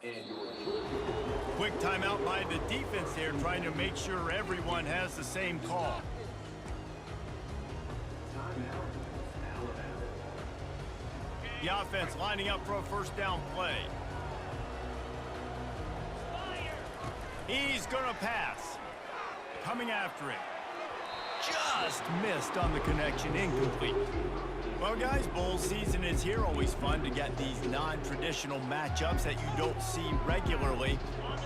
Quick timeout by the defense there, trying to make sure everyone has the same call. The offense lining up for a first down play. He's gonna pass. Coming after it. Just missed on the connection, incomplete. Well, guys, bowl season is here. Always fun to get these non-traditional matchups that you don't see regularly.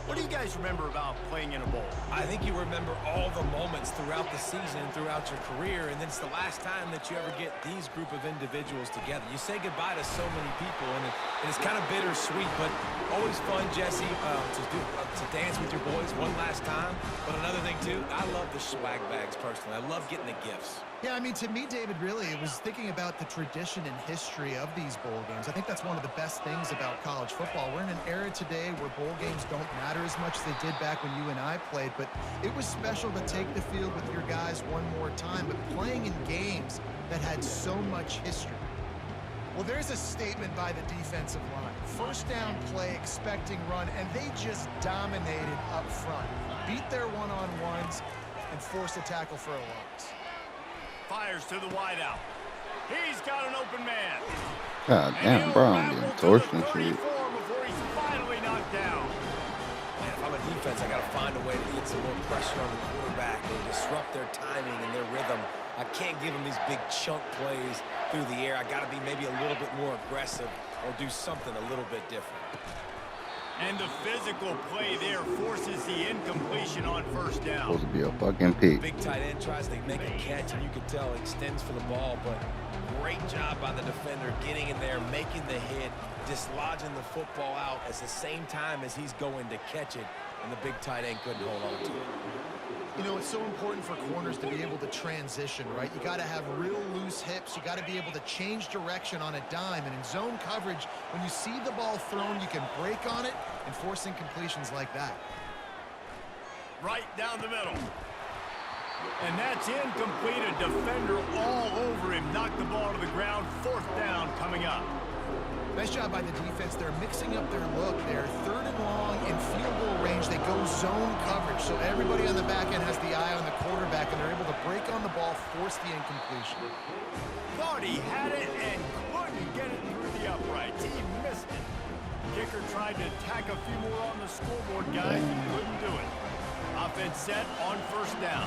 What do you guys remember about playing in a bowl? I think you remember all the moments throughout the season, throughout your career, and it's the last time that you ever get these group of individuals together. You say goodbye to so many people, and it's kind of bittersweet, but always fun, Jesse, to dance with your boys one last time. But another thing, too, I love the swag bags, personally. I love getting the gifts. Yeah, I mean, to me, David, really, it was thinking about the tradition and history of these bowl games. I think that's one of the best things about college football. We're in an era today where bowl games don't matter as much as they did back when you and I played, but it was special to take the field with your guys one more time, but playing in games that had so much history. Well, there's a statement by the defensive line. First down play, expecting run, and they just dominated up front. Beat their one-on-ones and forced a tackle for a loss. Fires to the wideout. He's got an open man. God damn, bro, I'm getting torched and shit. Before he's finally knocked down. Man, if I'm a defense, I got to find a way to get some more pressure on the quarterback and disrupt their timing and their rhythm. I can't give them these big chunk plays through the air. I got to be maybe a little bit more aggressive or do something a little bit different. And the physical play there forces the incompletion on first down. Supposed to be a fucking pick. Big tight end tries to make a catch, and you can tell extends for the ball, but great job by the defender getting in there, making the hit, dislodging the football out at the same time as he's going to catch it, and the big tight end couldn't hold on to it. You know, it's so important for corners to be able to transition, right? You got to have real loose hips. You got to be able to change direction on a dime. And in zone coverage, when you see the ball thrown, you can break on it and force incompletions like that. Right down the middle. And that's incomplete. A defender all over him. Knocked the ball to the ground. Fourth down coming up. Nice job by the defense. They're mixing up their look there. Third and long in field goal range. They go zone coverage. So everybody on the back end has the eye on the quarterback, and they're able to break on the ball, force the incompletion. Thought he had it and couldn't get it through the uprights. He missed it. Kicker tried to tack a few more on the scoreboard, guys. He couldn't do it. Offense set on first down.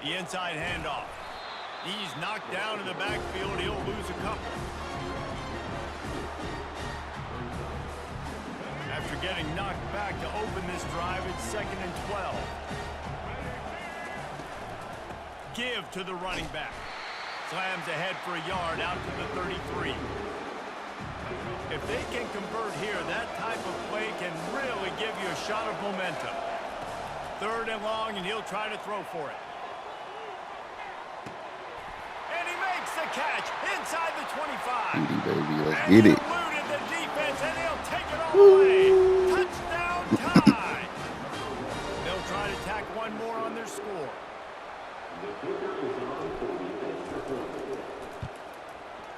The inside handoff. He's knocked down in the backfield. He'll lose a couple. After getting knocked back to open this drive, it's 2nd and 12. Give to the running back. Slams ahead for a yard out to the 33. If they can convert here, that type of play can really give you a shot of momentum. 3rd and long, and he'll try to throw for it. The catch inside the 25. Baby, let's get it. Eluded the defense, and they'll take it all away. Touchdown tie. They'll try to tack one more on their score.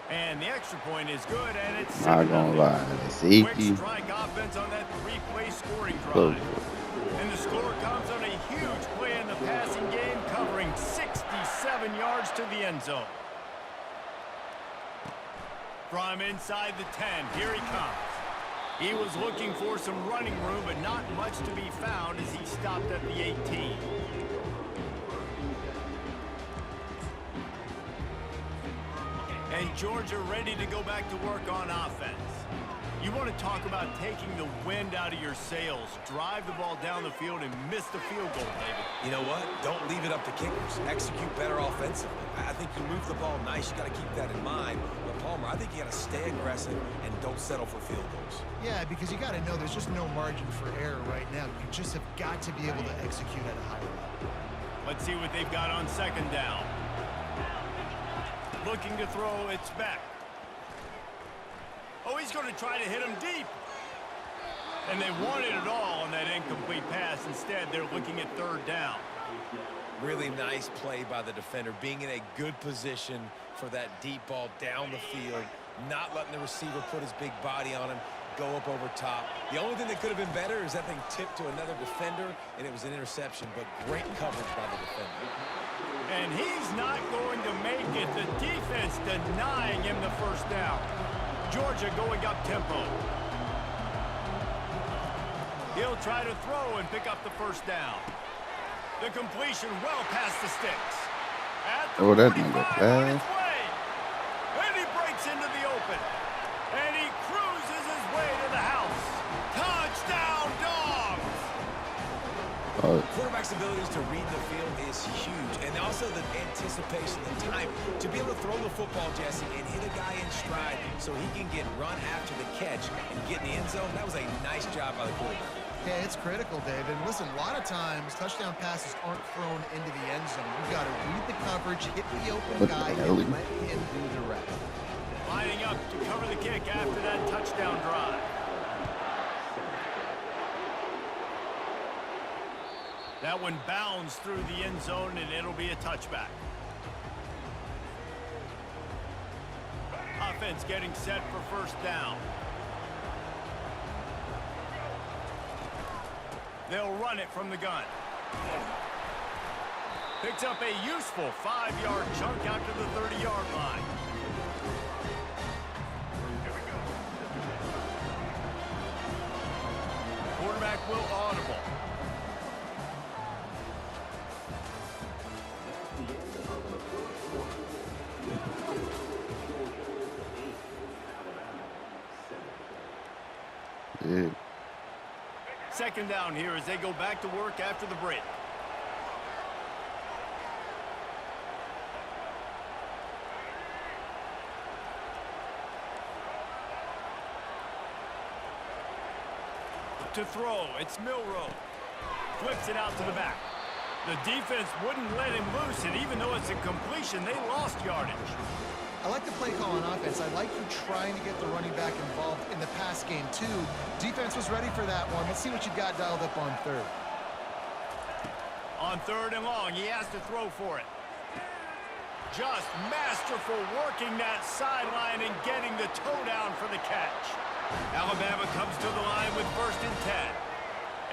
And the extra point is good, and it's not gonna lie. Quick strike offense on that 3-play scoring drive. And the score comes on a huge play in the passing game, covering 67 yards to the end zone. From inside the 10, here he comes. He was looking for some running room, but not much to be found as he stopped at the 18. And Georgia ready to go back to work on offense. You want to talk about taking the wind out of your sails. Drive the ball down the field and miss the field goal, David. You know what? Don't leave it up to kickers. Execute better offensively. I think you move the ball nice. You got to keep that in mind. But Palmer, I think you got to stay aggressive and don't settle for field goals. Yeah, because you got to know there's just no margin for error right now. You just have got to be able to execute at a higher level. Let's see what they've got on 2nd down. Looking to throw, it's back. Oh, he's going to try to hit him deep. And they wanted it all on that incomplete pass. Instead, they're looking at 3rd down. Really nice play by the defender, being in a good position for that deep ball down the field, not letting the receiver put his big body on him, go up over top. The only thing that could have been better is that thing tipped to another defender, and it was an interception, but great coverage by the defender. And he's not going to make it. The defense denying him the first down. Georgia going up tempo. He'll try to throw and pick up the first down. The completion well past the sticks. At the Oh, that 45 nigga on fast. its way. And he breaks into the open. And he cruises his way to the house. Touchdown, Dogs! Oh, Quarterback's abilities to read the field is huge, and also the anticipation, the time to be able to throw the football, Jesse, and hit a guy in stride so he can get run after the catch and get in the end zone. That was a nice job by the quarterback. Yeah, it's critical, David. Listen, a lot of times touchdown passes aren't thrown into the end zone. You've got to read the coverage, hit the open What the guy, hell? and let him do the rest. Lining up to cover the kick after that touchdown drive. That one bounds through the end zone, and it'll be a touchback. Offense getting set for first down. They'll run it from the gun. Picks up a useful 5-yard chunk out to the 30-yard line. Quarterback will audible. yeah. Second down here as they go back to work after the break. To throw, it's Milroe. Flips it out to the back. The defense wouldn't let him loose, and even though it's a completion, they lost yardage. I like the play call on offense. I like you trying to get the running back involved in the pass game, too. Defense was ready for that one. Let's see what you got dialed up on third. On third and long, he has to throw for it. Just masterful working that sideline and getting the toe down for the catch. Alabama comes to the line with first and 10.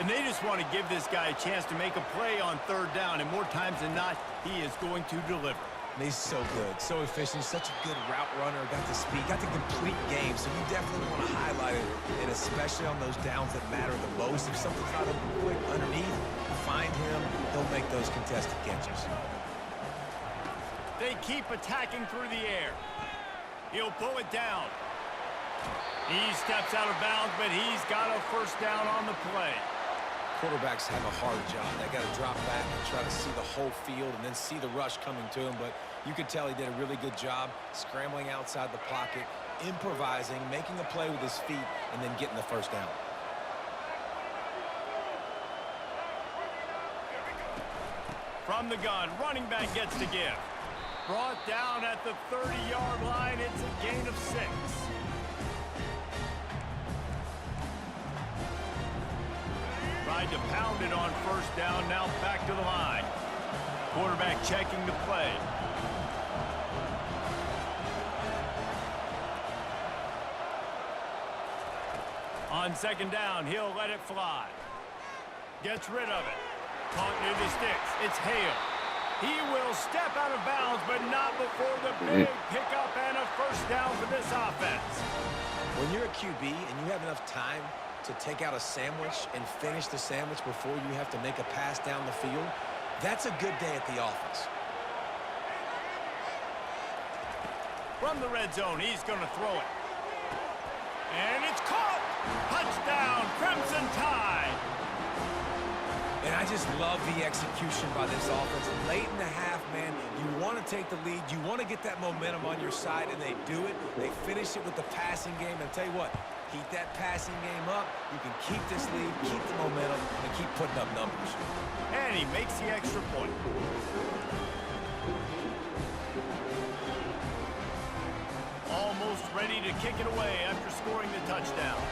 And they just want to give this guy a chance to make a play on third down, and more times than not, he is going to deliver. He's so good, so efficient, such a good route runner, got the speed, got the complete game, so you definitely want to highlight it, and especially on those downs that matter the most. If something's not open quick underneath, find him, he'll make those contested catches. They keep attacking through the air. He'll pull it down. He steps out of bounds, but he's got a first down on the play. Quarterbacks have a hard job. They got to drop back and try to see the whole field and then see the rush coming to him. But you could tell he did a really good job scrambling outside the pocket, improvising, making a play with his feet, and then getting the first down. From the gun, running back gets to give. Brought down at the 30-yard line. It's a gain of 6. Tried to pound it on first down, now back to the line. Quarterback checking the play. On second down, he'll let it fly. Gets rid of it. Caught near the sticks. It's Hale. He will step out of bounds, but not before the big pickup and a first down for this offense. When you're a QB and you have enough time to take out a sandwich and finish the sandwich before you have to make a pass down the field, that's a good day at the office. From the red zone, he's going to throw it. And it's caught! Touchdown, Crimson Tide! And I just love the execution by this offense. Late in the half, man, you want to take the lead. You want to get that momentum on your side, and they do it. They finish it with the passing game. And I'll tell you what, keep that passing game up. You can keep this lead, keep the momentum, and keep putting up numbers. And he makes the extra point. Almost ready to kick it away after scoring the touchdown.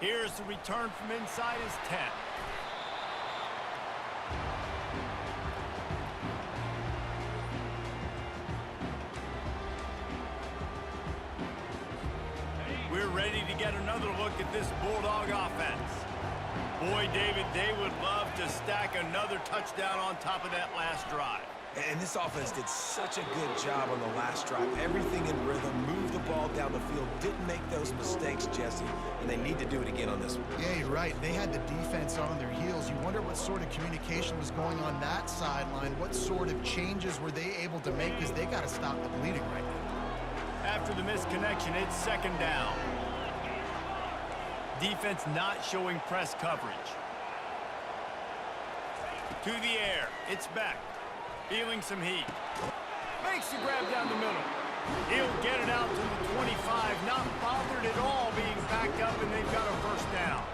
Here's the return from inside his 10. We're ready to get another look at this Bulldog offense. Boy, David, they would love to stack another touchdown on top of that last drive. And this offense did such a good job on the last drive. Everything in rhythm, moved the ball down the field, didn't make those mistakes, Jesse, and they need to do it again on this one. Yeah, you're right. They had the defense on their heels. You wonder what sort of communication was going on that sideline. What sort of changes were they able to make, because they got to stop the bleeding right now. After the missed connection, it's second down. Defense not showing press coverage. To the air, it's back. Feeling some heat. Makes the grab down the middle. He'll get it out to the 25, not bothered at all being backed up, and they've got a first down.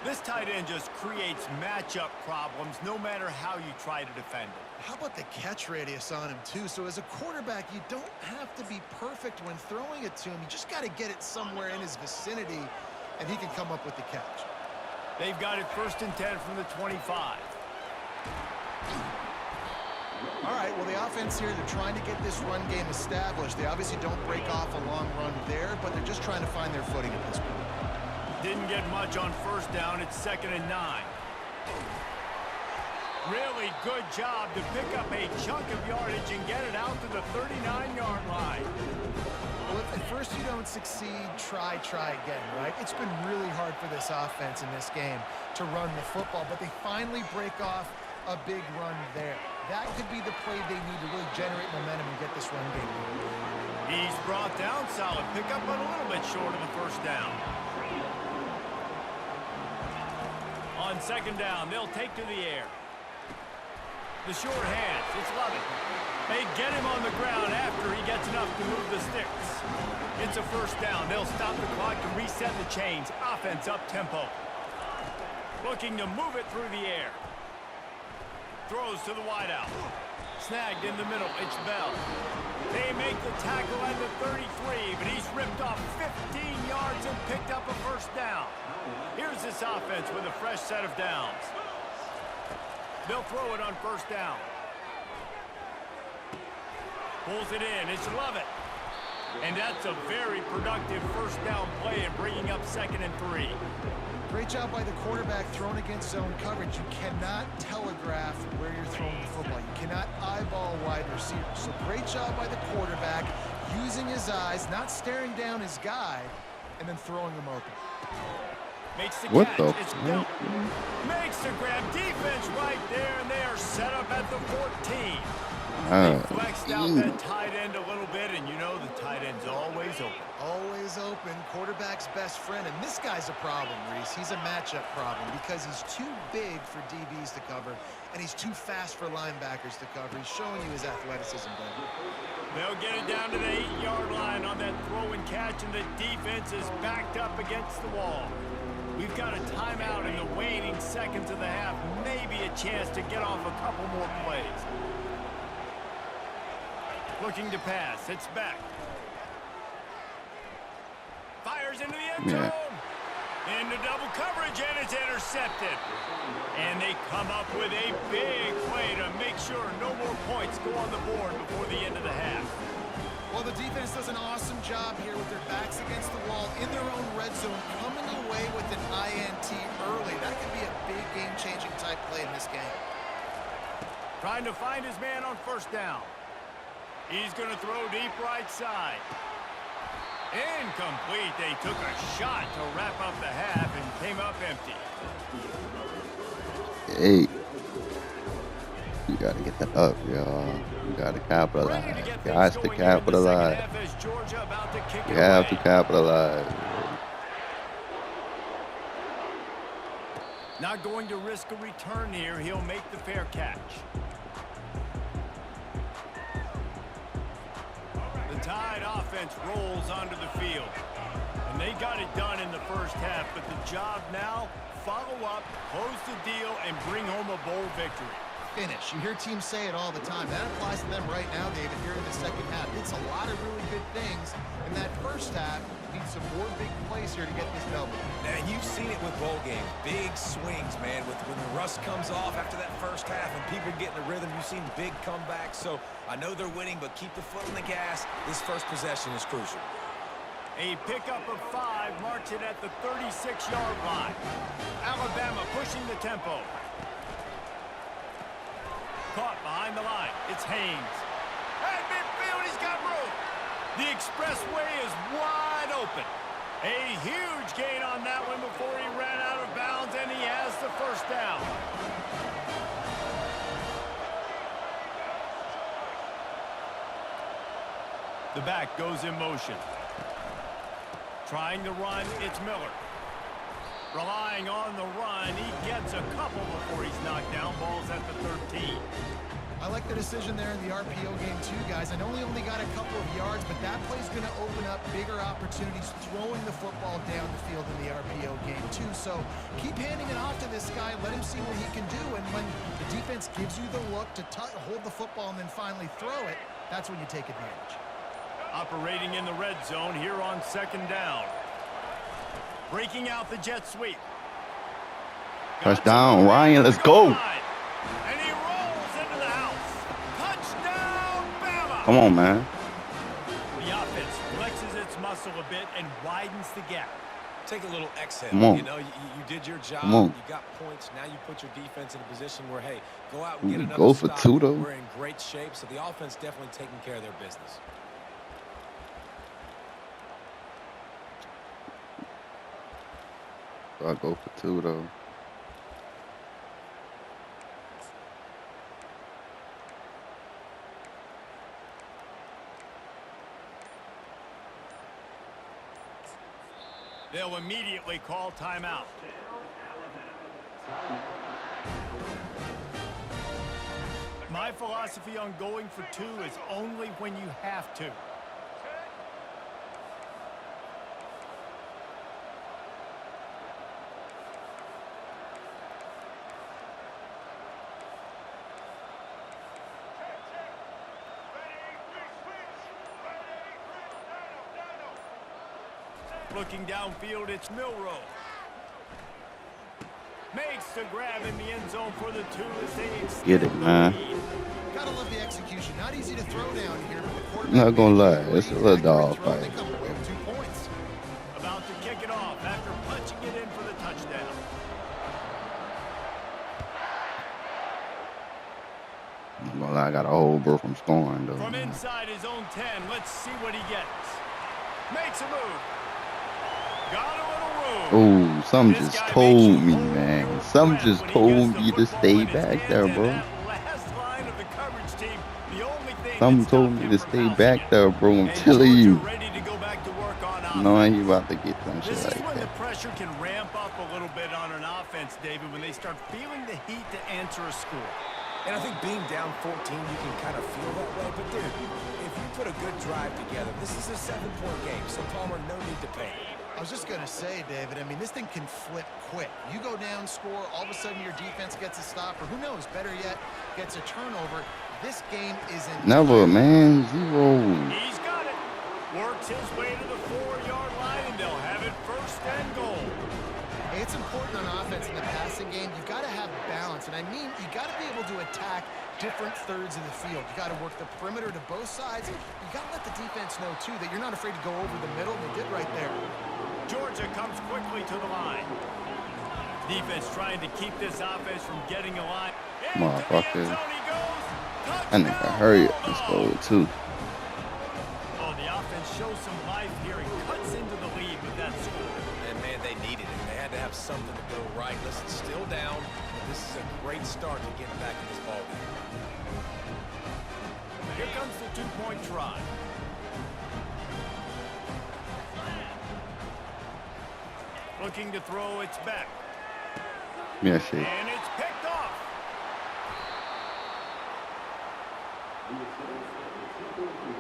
This tight end just creates matchup problems no matter how you try to defend it. How about the catch radius on him, too? So as a quarterback, you don't have to be perfect when throwing it to him. You just got to get it somewhere in his vicinity, and he can come up with the catch. They've got it first and 10 from the 25. All right, well, the offense here, they're trying to get this run game established. They obviously don't break off a long run there, but they're just trying to find their footing at this point. Didn't get much on first down. It's 2nd and 9. Really good job to pick up a chunk of yardage and get it out to the 39-yard line. Well, if at first you don't succeed, try again, right? It's been really hard for this offense in this game to run the football, but they finally break off a big run there. That could be the play they need to really generate momentum and get this run game moving. He's brought down, solid pickup, but a little bit short of the first down. On second down, they'll take to the air. The short hands, it's Lovett. They get him on the ground after he gets enough to move the sticks. It's a first down. They'll stop the clock and reset the chains. Offense up tempo. Looking to move it through the air. Throws to the wideout. Snagged in the middle. It's Bell. They make the tackle at the 33, but he's ripped off 15 yards and picked up a first down. Here's this offense with a fresh set of downs. They'll throw it on first down. Pulls it in. It's Lovett. And that's a very productive first down play and bringing up 2nd and 3. Great job by the quarterback throwing against zone coverage. You cannot telegraph where you're throwing the football. You cannot eyeball wide receivers. So great job by the quarterback using his eyes, not staring down his guy, and then throwing him open. Makes the What catch. the? It's Bell. Makes the grab. Defense right there, and they are set up at the 14. They flexed out that tight end a little bit, and you know the tight end's always open. Always open. Quarterback's best friend. And this guy's a problem, Reese. He's a matchup problem because he's too big for DBs to cover, and he's too fast for linebackers to cover. He's showing you his athleticism, baby. They'll get it down to the 8-yard line on that throw and catch, and the defense is backed up against the wall. We've got a timeout in the waning seconds of the half. Maybe a chance to get off a couple more plays. Looking to pass. It's back. Fires into the end zone. Into double coverage, and it's intercepted. And they come up with a big play to make sure no more points go on the board before the end of the half. Well, the defense does an awesome job here with their backs against the wall in their own red zone, coming away with an INT early. That could be a big game-changing type play in this game. Trying to find his man on first down. He's going to throw deep right side. Incomplete. They took a shot to wrap up the half and came up empty. Hey, you gotta get that up, y'all. You gotta capitalize. Guys to capitalize. You have to capitalize. Not going to risk a return here. He'll make the fair catch. The Tide offense rolls onto the field. And they got it done in the first half, but the job now, follow up, close the deal, and bring home a bowl victory. finish. You hear teams say it all the time. That applies to them right now, David, here in the second half. It's a lot of really good things. In that first half, needs some more big plays here to get this W. And you've seen it with bowl games. Big swings, man. When the rust comes off after that first half and people get in the rhythm, you've seen big comebacks. So I know they're winning, but keep the foot on the gas. This first possession is crucial. A pickup of 5 marks it at the 36-yard line. Alabama pushing the tempo. Caught behind the line. It's Haynes. At midfield, he's got room. The expressway is wide open. A huge gain on that one before he ran out of bounds, and he has the first down. The back goes in motion. Trying to run, it's Miller. Relying on the run, he gets a couple before he's knocked down. Ball's at the 13. I like the decision there in the RPO game too, guys. I know he only got a couple of yards, but that play's going to open up bigger opportunities throwing the football down the field in the RPO game too. So keep handing it off to this guy. Let him see what he can do. And when the defense gives you the look to hold the football and then finally throw it, that's when you take advantage. Operating in the red zone here on second down. Breaking out the jet sweep. Touchdown, Ryan. Let's go. And he rolls into the house. Touchdown, Bama. Come on, man. The offense flexes its muscle a bit and widens the gap. Take a little exhale. Come on. You know, you did your job. Come on. You got points. Now you put your defense in a position where, hey, go out and get another Go for stop. 2, though. We're in great shape, so the offense definitely taking care of their business. I go for 2, though. They'll immediately call timeout. My philosophy on going for 2 is only when you have to. Looking downfield, it's Milroe. Makes the grab in the end zone for the 2 as they extend Get it, man. the lead. Gotta love the execution. Not easy to throw down here, but the I'm quarterback not gonna lie. made It's a great little throw. dog fight. They come away with 2 points. About to kick it off after punching it in for the touchdown. I'm not gonna lie. I got a hold bro from scoring, though. From inside his own 10, let's see what he gets. Makes a move. Got a little room. Oh, something just told me, man. Something just told me to stay back there, bro. Something told me to stay back there, bro. I'm telling you. Knowing you about to get some shit This is like when the that. pressure can ramp up a little bit on an offense, David, when they start feeling the heat to answer a score. And I think being down 14, you can kind of feel that way. But, dude, if you put a good drive together, this is a 7-point game. So, Palmer, no need to panic. I was just going to say, David, I mean, this thing can flip quick. You go down, score, all of a sudden your defense gets a stop, or who knows, better yet, gets a turnover. This game is in... Never, man. 0. He's got it. Works his way to the 4-yard line, and they'll have it first and goal. Hey, it's important on offense in the passing game. You've got to have balance, and I mean, you got to be able to attack different thirds of the field. You got to work the perimeter to both sides. You got to let the defense know, too, that you're not afraid to go over the middle, and they did right there. Georgia comes quickly to the line. Defense trying to keep this offense from getting a line. Motherfucker. I need to hurry up and score, too. Oh, the offense shows some life here and cuts into the lead with that score. And, man, they needed it. They had to have something to go right. Listen, still down, but this is a great start to getting back in this ballgame. Here comes the 2-point try. Looking to throw, it's back. Yeah, shit. And it's picked off.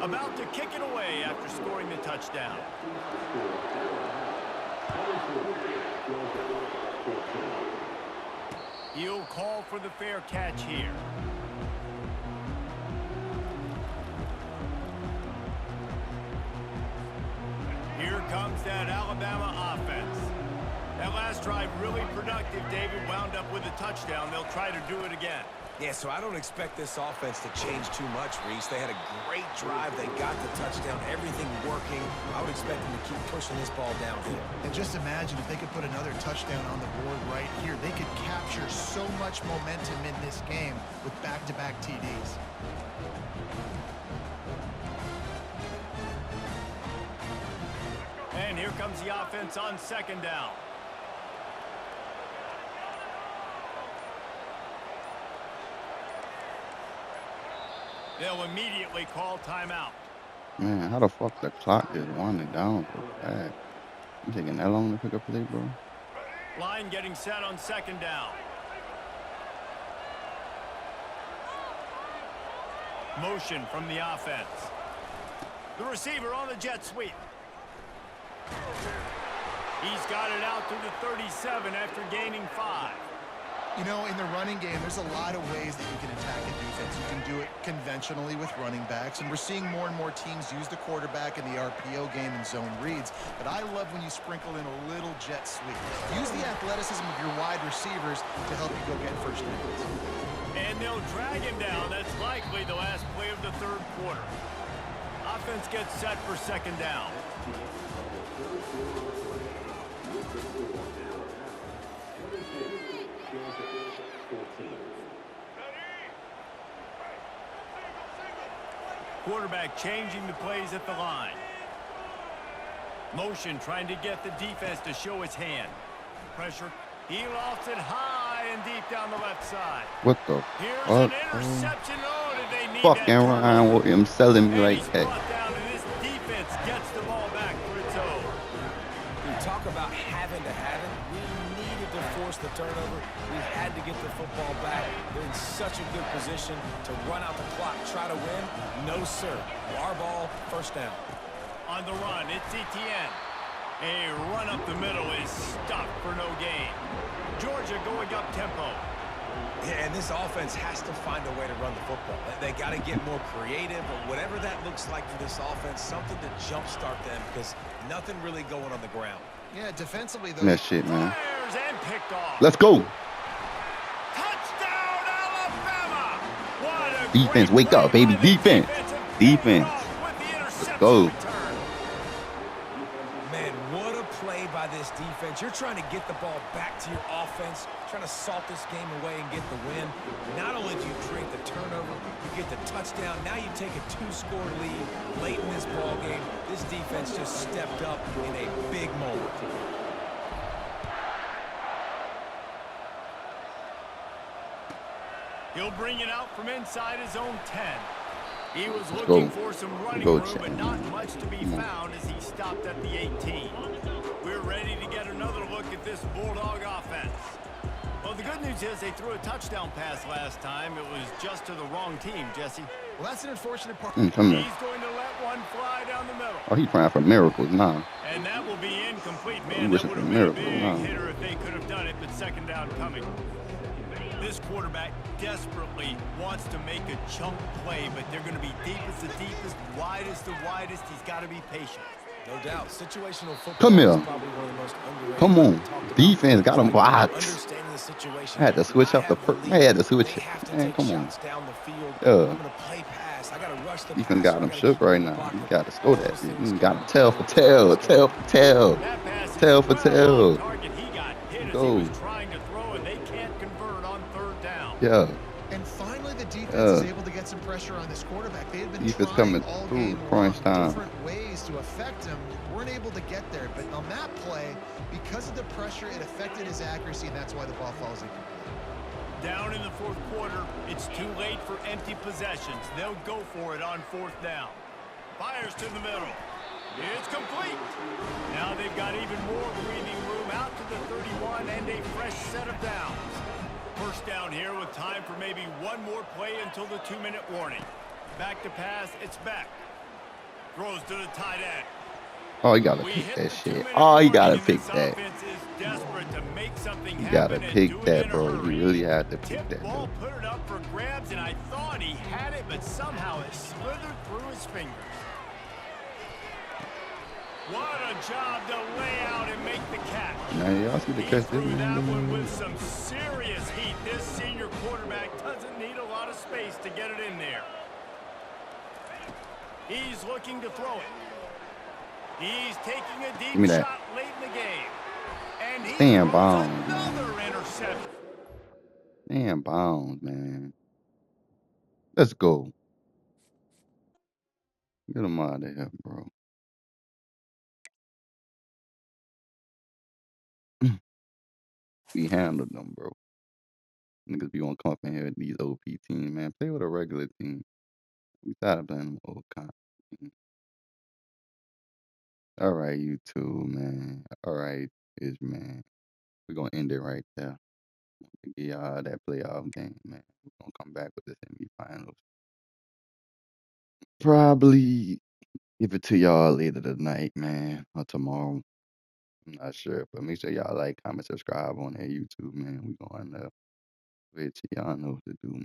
About to kick it away after scoring the touchdown. He'll call for the fair catch here. Here comes that Alabama offense. That last drive really productive. David wound up with a touchdown. They'll try to do it again. Yeah, so I don't expect this offense to change too much, Reese. They had a great drive. They got the touchdown, everything working. I would expect them to keep pushing this ball downhill. And just imagine if they could put another touchdown on the board right here. They could capture so much momentum in this game with back-to-back TDs. And here comes the offense on second down. They'll immediately call timeout. Man, how the fuck the clock is winding down so fast? You taking that long to pick up play, bro? Line getting set on second down. Motion from the offense. The receiver on the jet sweep. He's got it out to the 37 after gaining 5. You know, in the running game, there's a lot of ways that you can attack a defense. You can do it conventionally with running backs, and we're seeing more and more teams use the quarterback in the RPO game and zone reads. But I love when you sprinkle in a little jet sweep. Use the athleticism of your wide receivers to help you go get first downs. And they'll drag him down. That's likely the last play of the third quarter. Offense gets set for second down. Quarterback changing the plays at the line. Motion trying to get the defense to show his hand. Pressure. He lofts it high and deep down the left side. What the Here's fuck? an interception. Oh, did they need Fucking that Ryan Williams selling me like that. Down and this defense gets the ball back for its own. We talk about having to have it. We needed to force the turnover. We had to get the football back. They're in such a good position to run out the clock, try to win. No, sir. Our ball, first down. On the run, it's Etienne. A run up the middle is stopped for no gain. Georgia going up tempo. Yeah, and this offense has to find a way to run the football. They got to get more creative, or whatever that looks like for this offense, something to jumpstart them, because nothing really going on the ground. Yeah, defensively, though. That shit, man. Fires and picked off. Let's go. Touchdown, Alabama! What a Defense, great wake up, play baby. by the Defense. Defense. with the interception Let's go. return. Man, what a play by this defense. You're trying to get the ball back to your offense, trying to salt this game away and get the win. Not only do you create the turnover, you get the touchdown. Now you take a 2-score lead late in this ball game. This defense just stepped up in a big moment. He'll bring it out from inside his own 10. He was Let's looking go. for some running Go, room, but Chad. not much to be found as he stopped at the 18. We're ready to get another look at this Bulldog offense. Well, the good news is they threw a touchdown pass last time. It was just to the wrong team, Jesse. Well, that's an unfortunate part. Come He's here. going to let one fly down the middle. Oh, he praying for miracles now. And that will be incomplete. I'm Man, that wishing would for have been a miracle, big wow. hitter if they could have done it, but second down coming. This quarterback desperately wants to make a chunk play, but they're going to be deepest the deepest, widest the widest. He's got to be patient. No doubt. Situational football Come here. is probably one of the most underrated. Come on. talked about. Defense got him wide. Understanding the situation. I had to switch up the I had to switch They it. have to Man, take come on. shots down the field. Yeah. I'm gonna play pass. I gotta rush the Defense pass. got I him gotta shook keep right the now. clock You up. got to score that Those shit. things You got go. to tell for tell. Tell for tell. That pass is Tell for well tell. on target. He got hit as Go. he was trying to throw, and they can't convert on third down. Yeah. And finally, the defense Yeah. is able to get some pressure on this quarterback. They had been Defense trying coming all through game crunch long, time. different ways to affect him. Weren't able to get there, but on that play, because of the pressure, it affected his accuracy, and that's why the ball falls incomplete. Down in the fourth quarter, it's too late for empty possessions. They'll go for it on fourth down. Fires to the middle. It's complete. Now they've got even more breathing room out to the 31 and a fresh set of downs. First down here with time for maybe one more play until the 2-minute warning. Back to pass, it's back. Throws to the tight end. Oh, you gotta We pick hit that the shit. 2-minute Oh, you warning, gotta and pick this that. offense is desperate to make something You gotta happen and pick do it that, in a bro. You hurry. really have to pick Tip that, ball though. put it up for grabs, and I thought he had it, but somehow it slithered through his fingers. What a job to lay out and make the catch. Man, y'all see the He catch this threw that one with man. some serious heat. This senior quarterback doesn't need a lot of space to get it in there. He's looking to throw it. He's taking a Give me deep that. shot late in the game. And he Damn throws bounds, another man. interception. Damn bounds, man. Let's go. Get him out of here, bro. We handled them, bro. Niggas be want to come up in here with these OP teams, man. Play with a regular team. We started playing them old kind. All right, you two, man. All right, is man. We're gonna end it right there. Give y'all that playoff game, man. We're gonna come back with this semifinals. Probably give it to y'all later tonight, man, or tomorrow. I'm not sure, but make sure y'all like, comment, subscribe on that YouTube, man. We going to y'all know what to do, man.